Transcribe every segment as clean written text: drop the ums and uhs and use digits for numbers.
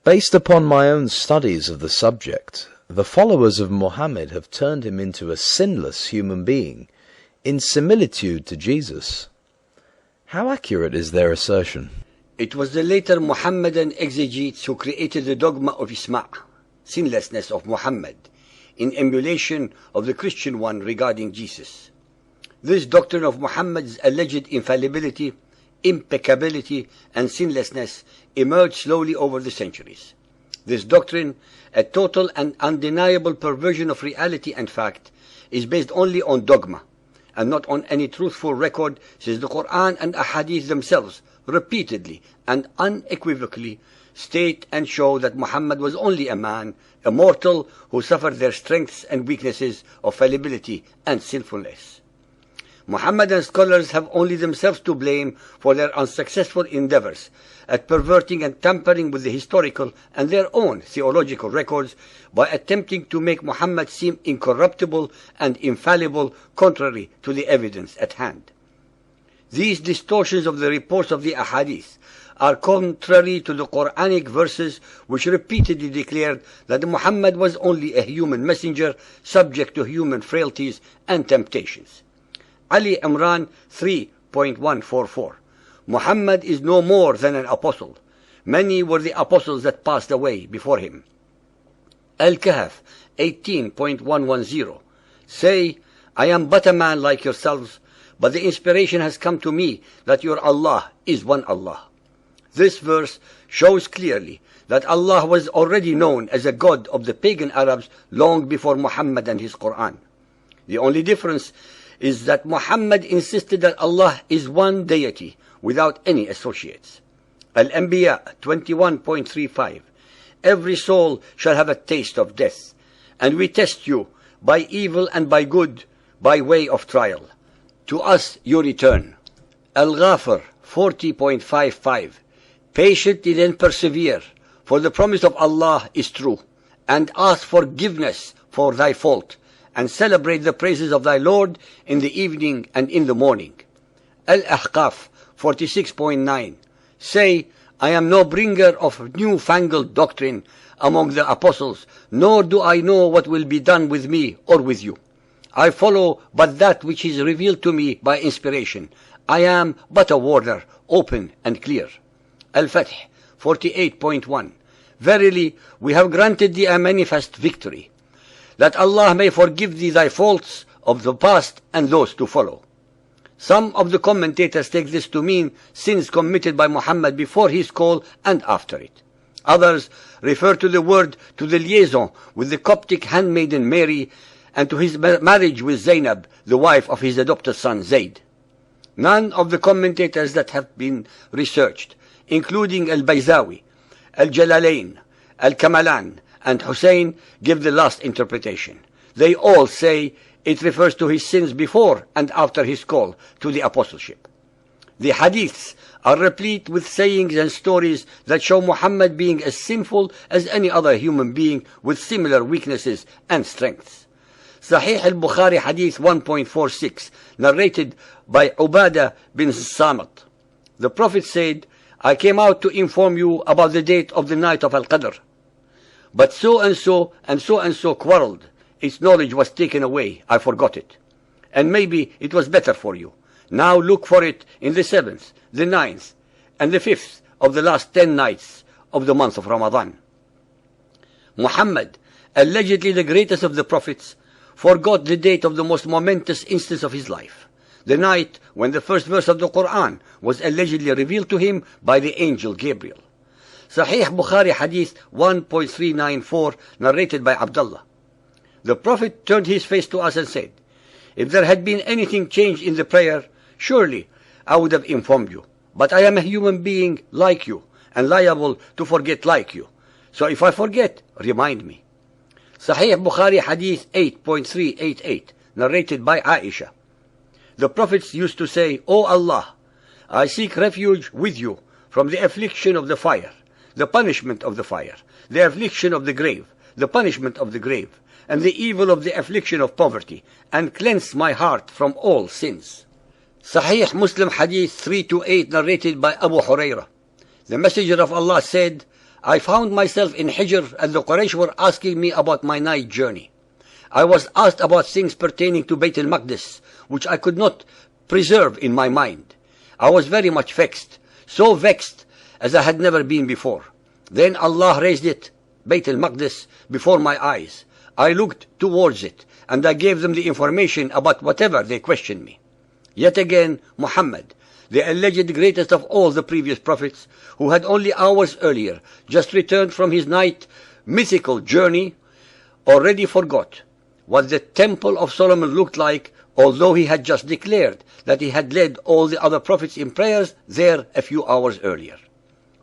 Based upon my own studies of the subject, the followers of Muhammad have turned him into a sinless human being, in similitude to Jesus. How accurate is their assertion? It was the later Muhammadan exegetes who created the dogma of Isma', sinlessness of Muhammad, in emulation of the Christian one regarding Jesus. This doctrine of Muhammad's alleged infallibility, impeccability, and sinlessness emerged slowly over the centuries. This doctrine, a total and undeniable perversion of reality and fact, is based only on dogma, and not on any truthful record, since the Quran and Ahadith themselves repeatedly and unequivocally state and show that Muhammad was only a man, a mortal, who suffered their strengths and weaknesses of fallibility and sinfulness. Muhammadan scholars have only themselves to blame for their unsuccessful endeavors at perverting and tampering with the historical and their own theological records by attempting to make Muhammad seem incorruptible and infallible, contrary to the evidence at hand. These distortions of the reports of the Ahadith are contrary to the Quranic verses which repeatedly declared that Muhammad was only a human messenger subject to human frailties and temptations. Ali Imran 3.144. Muhammad is no more than an apostle. Many were the apostles that passed away before him. Al-Kahf 18.110. Say, I am but a man like yourselves, but the inspiration has come to me that your Allah is one Allah. This verse shows clearly that Allah was already known as a god of the pagan Arabs long before Muhammad and his Quran. The only difference is that Muhammad insisted that Allah is one deity without any associates. Al-Anbiya 21.35. Every soul shall have a taste of death, and we test you by evil and by good, by way of trial. To us you return. Al-Ghafir 40.55. Patiently then persevere, for the promise of Allah is true, and ask forgiveness for thy fault, and celebrate the praises of thy Lord in the evening and in the morning. Al-Ahqaf 46.9. Say, I am no bringer of new-fangled doctrine among the apostles, nor do I know what will be done with me or with you. I follow but that which is revealed to me by inspiration. I am but a warner, open and clear. Al-Fath 48.1. Verily, we have granted thee a manifest victory, that Allah may forgive thee thy faults of the past and those to follow. Some of the commentators take this to mean sins committed by Muhammad before his call and after it. Others refer to the word to the liaison with the Coptic handmaiden Mary and to his marriage with Zainab, the wife of his adopted son Zayd. None of the commentators that have been researched, including Al-Bayzawi, Al-Jalalain, Al-Kamalan, and Hussein, give the last interpretation. They all say it refers to his sins before and after his call to the apostleship. The hadiths are replete with sayings and stories that show Muhammad being as sinful as any other human being with similar weaknesses and strengths. Sahih al-Bukhari Hadith 1.46, narrated by Ubadah bin Samit. The Prophet said, I came out to inform you about the date of the night of Al-Qadr. But so and so and so and so quarreled. Its knowledge was taken away. I forgot it. And maybe it was better for you. Now look for it in the 7th, the 9th, and the 5th of the last 10 nights of the month of Ramadan. Muhammad, allegedly the greatest of the prophets, forgot the date of the most momentous instance of his life, the night when the first verse of the Quran was allegedly revealed to him by the angel Gabriel. Sahih Bukhari Hadith 1.394, narrated by Abdullah. The Prophet turned his face to us and said, if there had been anything changed in the prayer, surely I would have informed you. But I am a human being like you, and liable to forget like you. So if I forget, remind me. Sahih Bukhari Hadith 8.388, narrated by Aisha. The prophets used to say, O Allah, I seek refuge with you from the affliction of the fire, the punishment of the fire, the affliction of the grave, the punishment of the grave, and the evil of the affliction of poverty, and cleanse my heart from all sins. Sahih Muslim Hadith 328, narrated by Abu Hurairah. The Messenger of Allah said, I found myself in Hijr and the Quraysh were asking me about my night journey. I was asked about things pertaining to Bayt al-Maqdis, which I could not preserve in my mind. I was very much vexed, so vexed as I had never been before. Then Allah raised it, Bayt al-Maqdis, before my eyes. I looked towards it, and I gave them the information about whatever they questioned me. Yet again, Muhammad, the alleged greatest of all the previous prophets, who had only hours earlier just returned from his night mythical journey, already forgot what the Temple of Solomon looked like, although he had just declared that he had led all the other prophets in prayers there a few hours earlier.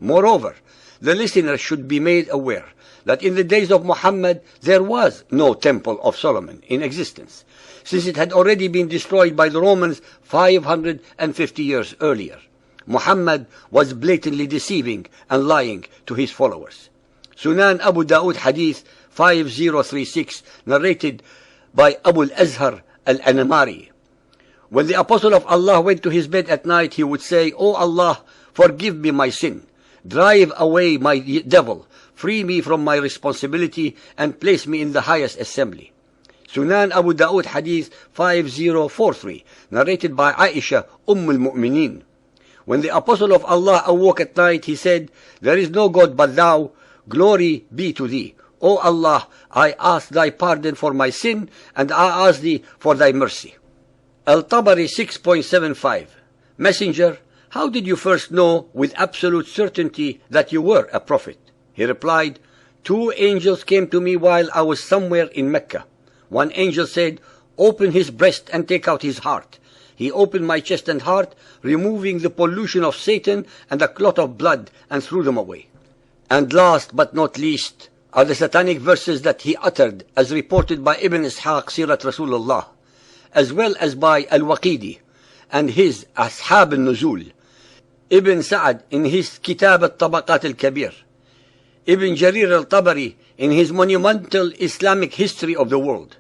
Moreover, the listener should be made aware that in the days of Muhammad there was no Temple of Solomon in existence, since it had already been destroyed by the Romans 550 years earlier. Muhammad was blatantly deceiving and lying to his followers. Sunan Abu Dawood Hadith 5036, narrated by Abu al-Azhar al-Anamari. When the Apostle of Allah went to his bed at night, he would say, O Allah, forgive me my sin, drive away my devil, free me from my responsibility, and place me in the highest assembly. Sunan Abu Dawood Hadith 5043, narrated by Aisha al-Mu'mineen. When the Apostle of Allah awoke at night, he said, There is no God but thou, glory be to thee. O Allah, I ask thy pardon for my sin, and I ask thee for thy mercy. Al-Tabari 6.75, Messenger, how did you first know with absolute certainty that you were a prophet? He replied, 2 angels came to me while I was somewhere in Mecca. One angel said, Open his breast and take out his heart. He opened my chest and heart, removing the pollution of Satan and a clot of blood, and threw them away. And last but not least are the satanic verses that he uttered, as reported by Ibn Ishaq Sirat Rasulullah, as well as by Al-Waqidi and his Ashab al-Nuzul, Ibn Sa'ad in his Kitab al-Tabaqat al-Kabir, Ibn Jarir al-Tabari in his monumental Islamic history of the world,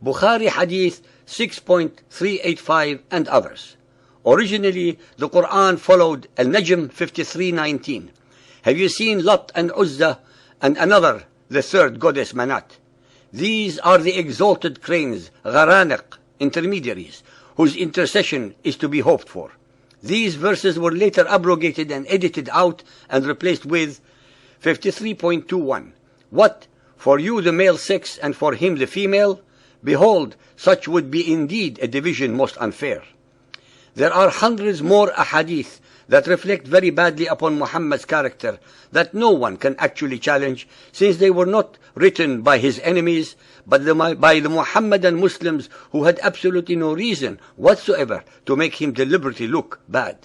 Bukhari Hadith 6.385, and others. Originally, the Quran followed Al-Najm 53:19. Have you seen Lat and Uzza and another, the third goddess Manat? These are the exalted cranes, Gharaniq, intermediaries, whose intercession is to be hoped for. These verses were later abrogated and edited out and replaced with 53.21. What? For you the male sex and for him the female? Behold, such would be indeed a division most unfair. There are hundreds more ahadith that reflect very badly upon Muhammad's character that no one can actually challenge, since they were not written by his enemies, but by the Muhammadan Muslims who had absolutely no reason whatsoever to make him deliberately look bad.